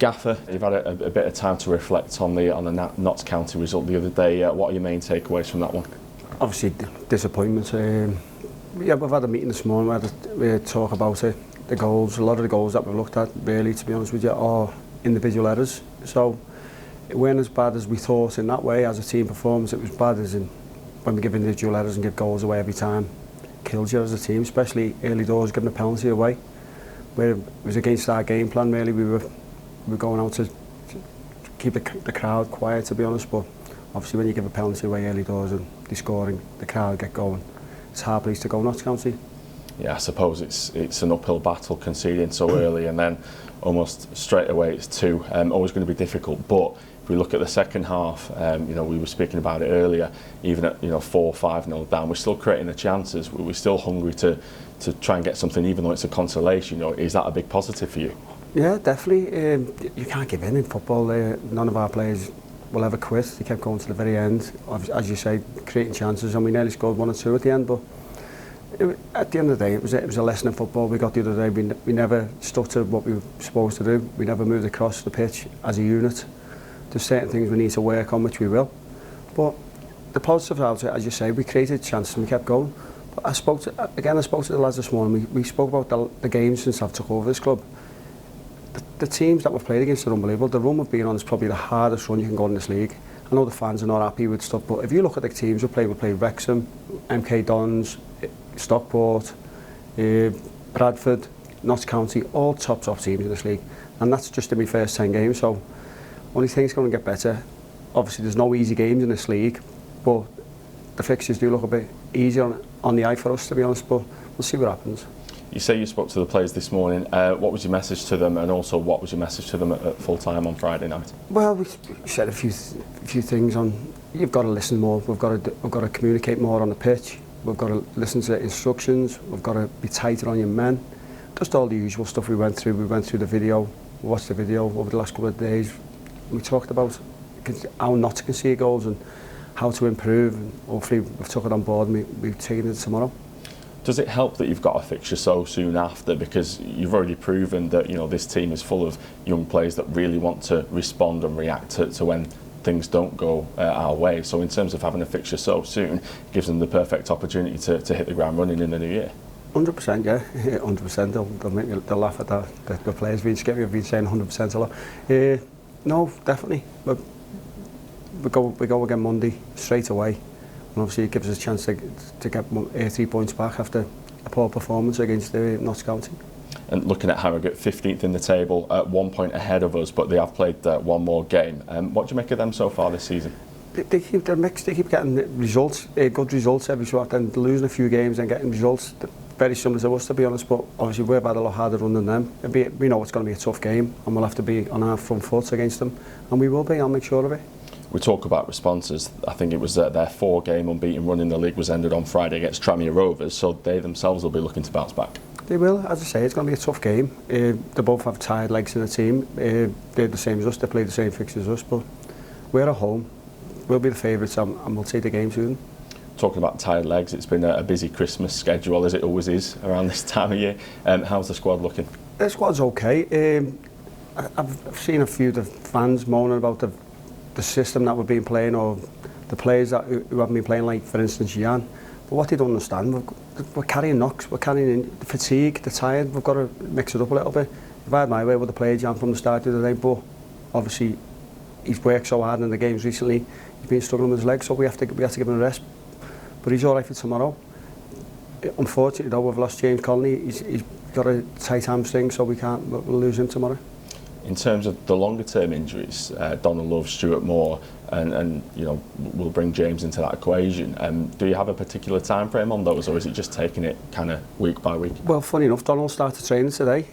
Gaffer, you've had a bit of time to reflect on the Notts County result the other day. What are your main takeaways from that one? Obviously, disappointment. Yeah, we've had a meeting this morning. We had talk about it. The goals, a lot of the goals that we've looked at, really, to be honest with you, are individual errors. So it weren't as bad as we thought in that way as a team performance. It was bad as in when we give individual errors and give goals away every time. Kills you as a team, especially early doors, giving a penalty away. Where it was against our game plan, really. We were going out to keep the crowd quiet, to be honest, but obviously when you give a penalty away early doors and they're scoring, the crowd get going. It's a hard place to go, Notts County. Yeah, I suppose it's an uphill battle conceding so early and then almost straight away it's two. Always going to be difficult, but if we look at the second half, you know, we were speaking about it earlier, even at 4-5-0 down, we're still creating the chances. We're still hungry to try and get something, even though it's a consolation. You know, is that a big positive for you? Yeah, definitely. You can't give in football. None of our players will ever quit. They kept going to the very end, as you say, creating chances, and we nearly scored 1 or 2 at the end. But at the end of the day, it was a lesson in football we got the other day. We never stuck to what we were supposed to do. We never moved across the pitch as a unit. There's certain things we need to work on, which we will. But the positive out of it, as you say, we created chances and we kept going. But I spoke to the lads this morning. We spoke about the games since I've took over this club. The teams that we've played against are unbelievable. The run we've been on is probably the hardest run you can go in this league. I know the fans are not happy with stuff, but if you look at the teams we played Wrexham, MK Dons, Stockport, Bradford, Notts County, all top teams in this league. And that's just in my first 10 games, so only things going to get better. Obviously there's no easy games in this league, but the fixtures do look a bit easier on the eye for us, to be honest, but we'll see what happens. You say you spoke to the players this morning. What was your message to them, and also what was your message to them at full time on Friday night? Well, we said a few things on. You've got to listen more. We've got to communicate more on the pitch. We've got to listen to the instructions. We've got to be tighter on your men. Just all the usual stuff we went through. We went through the video. We watched the video over the last couple of days. We talked about how not to concede goals and how to improve. And hopefully we've took it on board and we've taken it tomorrow. Does it help that you've got a fixture so soon after, because you've already proven that this team is full of young players that really want to respond and react to when things don't go our way? So in terms of having a fixture so soon, it gives them the perfect opportunity to hit the ground running in the new year. 100%, yeah, 100%. They'll laugh at that. The players being scary. I've been saying 100% a lot. No, definitely. We go again Monday straight away. And obviously it gives us a chance to get 3 points back after a poor performance against Notts County. And looking at Harrogate, 15th in the table, 1 point ahead of us, but they have played one more game. What do you make of them so far this season? They keep their mix. They keep getting results, good results every so often. They're losing a few games and getting results. They're very similar to us, to be honest, but obviously we've had a lot harder run than them. We know it's going to be a tough game and we'll have to be on our front foot against them, and we will be. I'll make sure of it. We talk about responses. I think it was their 4-game unbeaten run in the league was ended on Friday against Tranmere Rovers, so they themselves will be looking to bounce back. They will, as I say, it's going to be a tough game. They both have tired legs in the team. They're the same as us, they play the same fixtures as us, but we're at home. We'll be the favourites and we'll take the game to them. Talking about tired legs, it's been a busy Christmas schedule, as it always is around this time of year. How's the squad looking? The squad's okay. I've seen a few of the fans moaning about the system that we've been playing, or the players who haven't been playing, like for instance Jan. But what they don't understand, we're carrying knocks, we're carrying the fatigue, the tired. We've got to mix it up a little bit. If I had my way, I would have played Jan from the start of the day, but obviously he's worked so hard in the games recently. He's been struggling with his legs, so we have to give him a rest. But he's all right for tomorrow. Unfortunately though, we've lost James Connolly. He's got a tight hamstring, so we'll lose him tomorrow. In terms of the longer term injuries, Donald Love, Stuart Moore, and we'll bring James into that equation. Do you have a particular time frame on those, or is it just taking it kind of week by week? Well, funny enough, Donald started training today,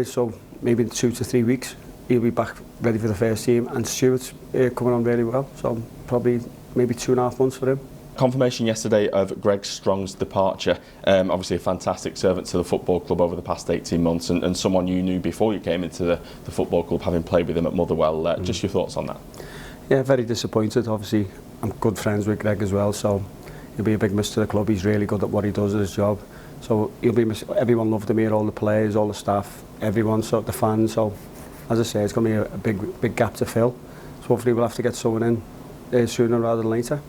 so maybe in 2 to 3 weeks he'll be back ready for the first team, and Stuart's coming on really well, so probably maybe 2.5 months for him. Confirmation yesterday of Greg Strong's departure. Obviously a fantastic servant to the football club over the past 18 months, and someone you knew before you came into the football club, having played with him at Motherwell. Just your thoughts on that? Yeah, very disappointed. Obviously I'm good friends with Greg as well, so he'll be a big miss to the club. He's really good at what he does at his job, so he'll be everyone loved him here, all the players, all the staff, everyone, so the fans, so as I say, it's going to be a big gap to fill. So hopefully we'll have to get someone in sooner rather than later.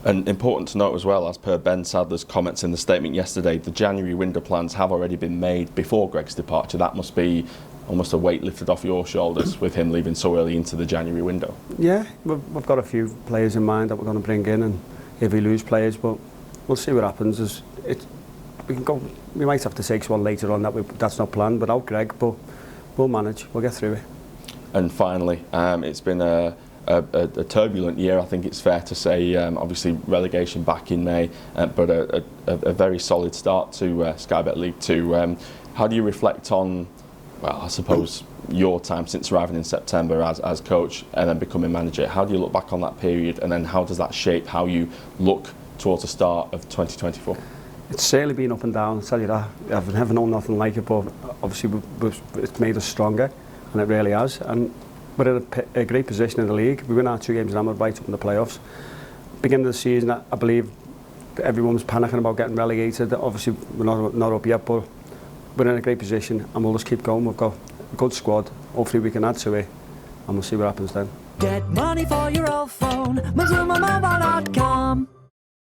And important to note as well, as per Ben Sadler's comments in the statement yesterday, the January window plans have already been made before Greg's departure. That must be almost a weight lifted off your shoulders with him leaving so early into the January window. Yeah, we've got a few players in mind that we're going to bring in, and if we lose players, but we'll see what happens. We might have to take one later on that's not planned without Greg, but we'll manage. We'll get through it. And finally, it's been a turbulent year, I think it's fair to say. Obviously relegation back in May, but a very solid start to Sky Bet League 2. How do you reflect on, well, I suppose your time since arriving in September as coach and then becoming manager? How do you look back on that period, and then how does that shape how you look towards the start of 2024? It's certainly been up and down, I'll tell you that. I've never known nothing like it, but obviously it's made us stronger, and it really has. And we're in a great position in the league. We win our 2 games in Hammered right up in the playoffs. Beginning of the season, I believe everyone was panicking about getting relegated. Obviously, we're not up yet, but we're in a great position, and we'll just keep going. We've got a good squad. Hopefully we can add to it, and we'll see what happens then. Get money for your old phone, MazumaMobile.com.